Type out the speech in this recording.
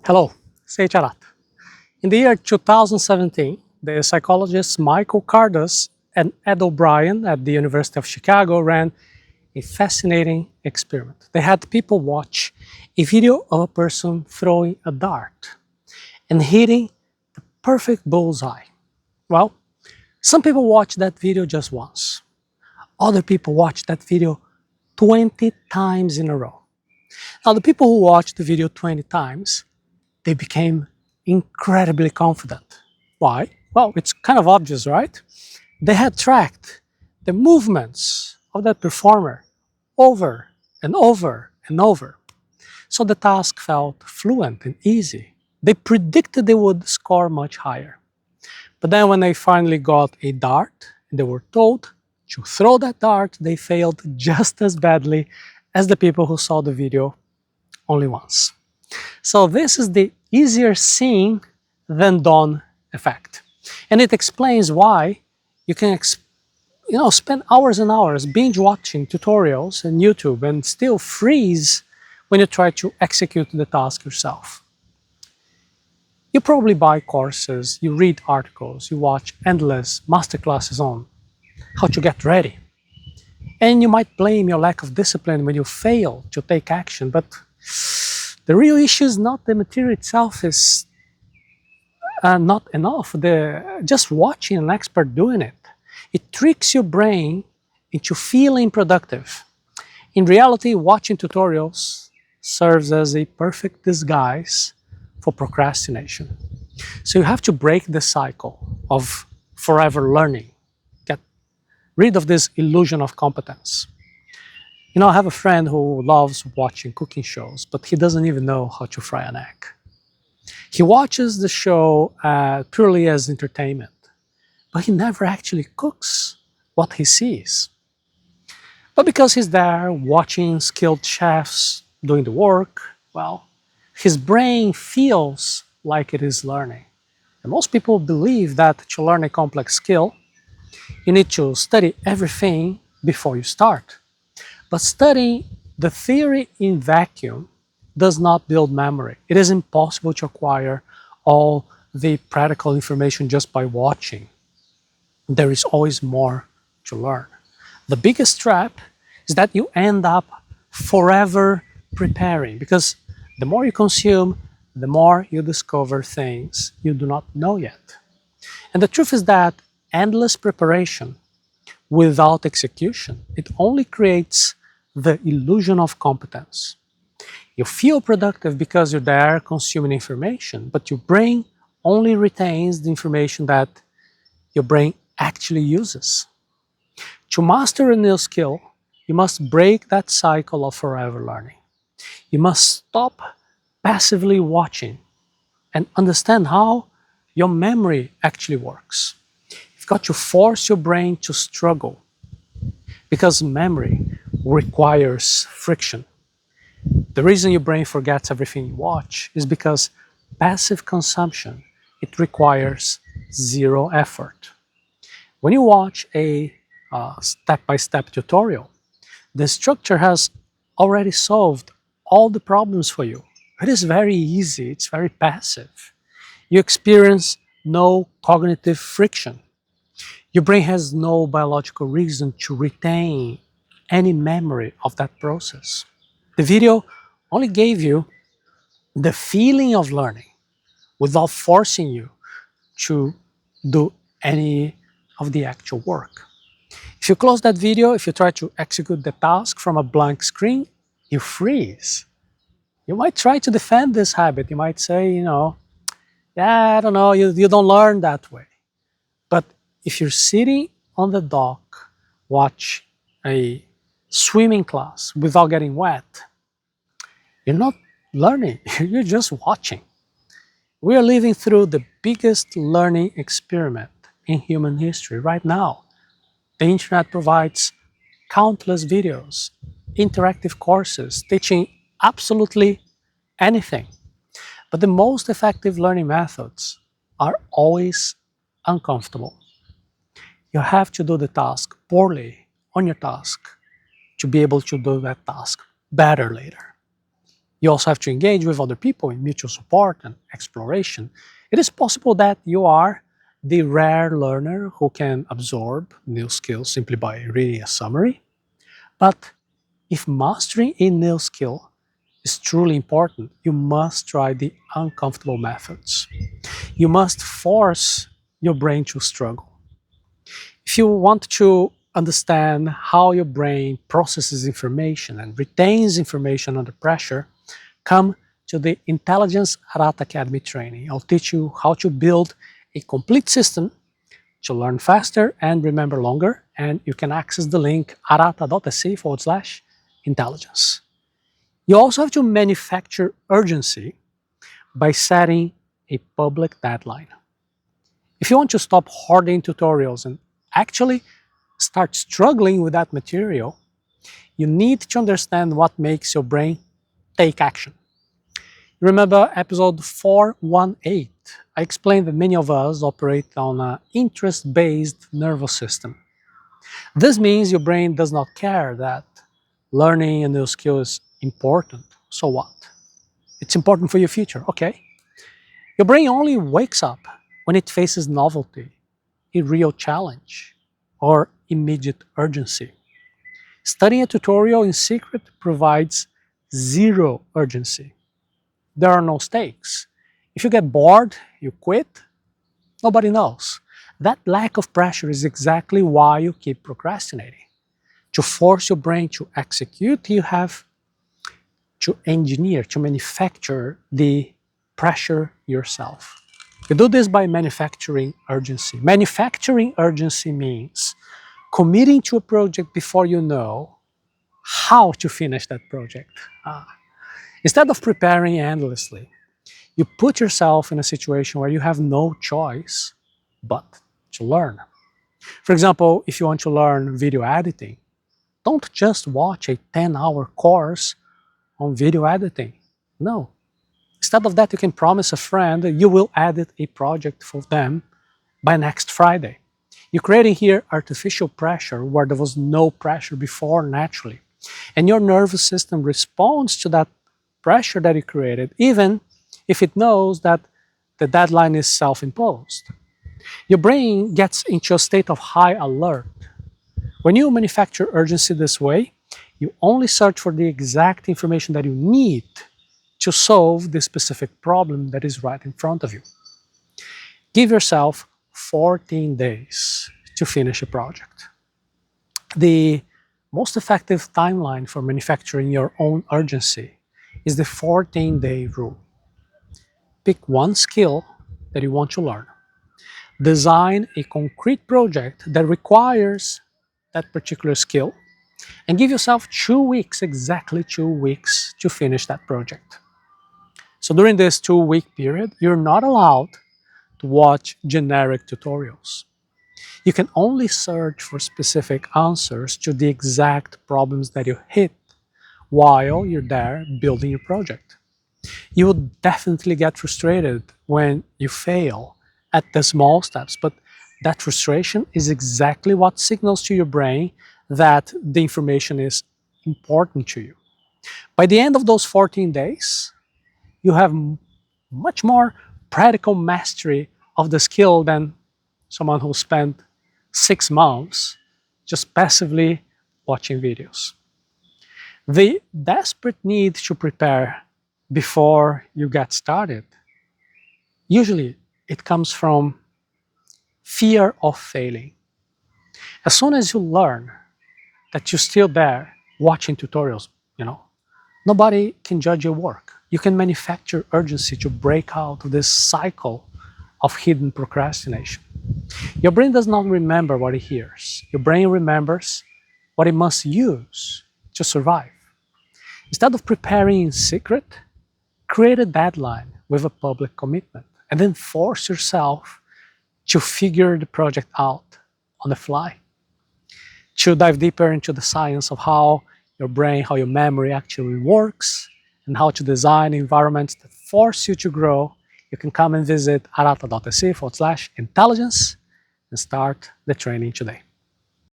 Hello, Seiiti Arata. In the year 2017, the psychologists Michael Carduss and Ed O'Brien at the University of Chicago ran a fascinating experiment. They had people watch a video of a person throwing a dart and hitting the perfect bullseye. Well, some people watched that video just once. Other people watched that video 20 times in a row. Now, the people who watched the video 20 times, they became incredibly confident. Why? Well, it's kind of obvious, right? They had tracked the movements of that performer over and over and over. So the task felt fluent and easy. They predicted they would score much higher. But then when they finally got a dart, and they were told to throw that dart, they failed just as badly as the people who saw the video only once. So this is the easier seen than done effect. And it explains why you can spend hours and hours binge watching tutorials on YouTube and still freeze when you try to execute the task yourself. You probably buy courses, you read articles, you watch endless masterclasses on how to get ready. And you might blame your lack of discipline when you fail to take action, but the real issue is not the material itself is not enough. Just watching an expert doing it, it tricks your brain into feeling productive. In reality, watching tutorials serves as a perfect disguise for procrastination. So you have to break the cycle of forever learning. Get rid of this illusion of competence. I have a friend who loves watching cooking shows, but he doesn't even know how to fry an egg. He watches the show purely as entertainment, but he never actually cooks what he sees. But because he's there watching skilled chefs doing the work, well, his brain feels like it is learning. And most people believe that to learn a complex skill, you need to study everything before you start. But studying the theory in vacuum does not build memory. It is impossible to acquire all the practical information just by watching. There is always more to learn. The biggest trap is that you end up forever preparing, because the more you consume, the more you discover things you do not know yet. And the truth is that endless preparation without execution, it only creates the illusion of competence. You feel productive because you're there consuming information, but your brain only retains the information that your brain actually uses. To master a new skill, you must break that cycle of forever learning. You must stop passively watching and understand how your memory actually works. You've got to force your brain to struggle, because memory requires friction. The reason your brain forgets everything you watch is because passive consumption, it requires zero effort. When you watch a step-by-step tutorial, the structure has already solved all the problems for you. It is very easy, it's very passive. You experience no cognitive friction. Your brain has no biological reason to retain any memory of that process. The video only gave you the feeling of learning without forcing you to do any of the actual work. If you close that video, if you try to execute the task from a blank screen, you freeze. You might try to defend this habit. You might say, yeah, I don't know, you don't learn that way. But if you're sitting on the dock, watch a swimming class without getting wet, you're not learning, you're just watching. We are living through the biggest learning experiment in human history right now. The internet provides countless videos, interactive courses, teaching absolutely anything. But the most effective learning methods are always uncomfortable. You have to do the task poorly on your task to be able to do that task better later. You also have to engage with other people in mutual support and exploration. It is possible that you are the rare learner who can absorb new skills simply by reading a summary. But if mastering a new skill is truly important, you must try the uncomfortable methods. You must force your brain to struggle. If you want to understand how your brain processes information and retains information under pressure, come to the Intelligence Arata Academy training. I'll teach you how to build a complete system to learn faster and remember longer, and you can access the link arata.se/intelligence. You also have to manufacture urgency by setting a public deadline. If you want to stop hoarding tutorials and actually start struggling with that material, you need to understand what makes your brain take action. Remember episode 418? I explained that many of us operate on an interest-based nervous system. This means your brain does not care that learning a new skill is important. So what? It's important for your future, okay? Your brain only wakes up when it faces novelty, a real challenge, or immediate urgency. Studying a tutorial in secret provides zero urgency. There are no stakes. If you get bored, you quit, nobody knows. That lack of pressure is exactly why you keep procrastinating. To force your brain to execute, you have to engineer, to manufacture the pressure yourself. You do this by manufacturing urgency. Manufacturing urgency means committing to a project before you know how to finish that project. Instead of preparing endlessly, you put yourself in a situation where you have no choice but to learn. For example, if you want to learn video editing, don't just watch a 10-hour course on video editing. No. Instead of that, you can promise a friend that you will edit a project for them by next Friday. You're creating here artificial pressure where there was no pressure before naturally. And your nervous system responds to that pressure that you created, even if it knows that the deadline is self-imposed. Your brain gets into a state of high alert. When you manufacture urgency this way, you only search for the exact information that you need to solve the specific problem that is right in front of you. Give yourself 14 days to finish a project. The most effective timeline for manufacturing your own urgency is the 14-day rule. Pick one skill that you want to learn. Design a concrete project that requires that particular skill, and give yourself 2 weeks, exactly 2 weeks, to finish that project. So during this 2-week period, you're not allowed to watch generic tutorials. You can only search for specific answers to the exact problems that you hit while you're there building your project. You will definitely get frustrated when you fail at the small steps, but that frustration is exactly what signals to your brain that the information is important to you. By the end of those 14 days, you have much more practical mastery of the skill than someone who spent 6 months just passively watching videos. The desperate need to prepare before you get started, usually it comes from fear of failing. As soon as you learn that you're still there watching tutorials, nobody can judge your work. You can manufacture urgency to break out of this cycle of hidden procrastination. Your brain does not remember what it hears. Your brain remembers what it must use to survive. Instead of preparing in secret, create a deadline with a public commitment, and then force yourself to figure the project out on the fly. To dive deeper into the science of how your brain, how your memory actually works, and how to design environments that force you to grow, you can come and visit arata.se/intelligence and start the training today.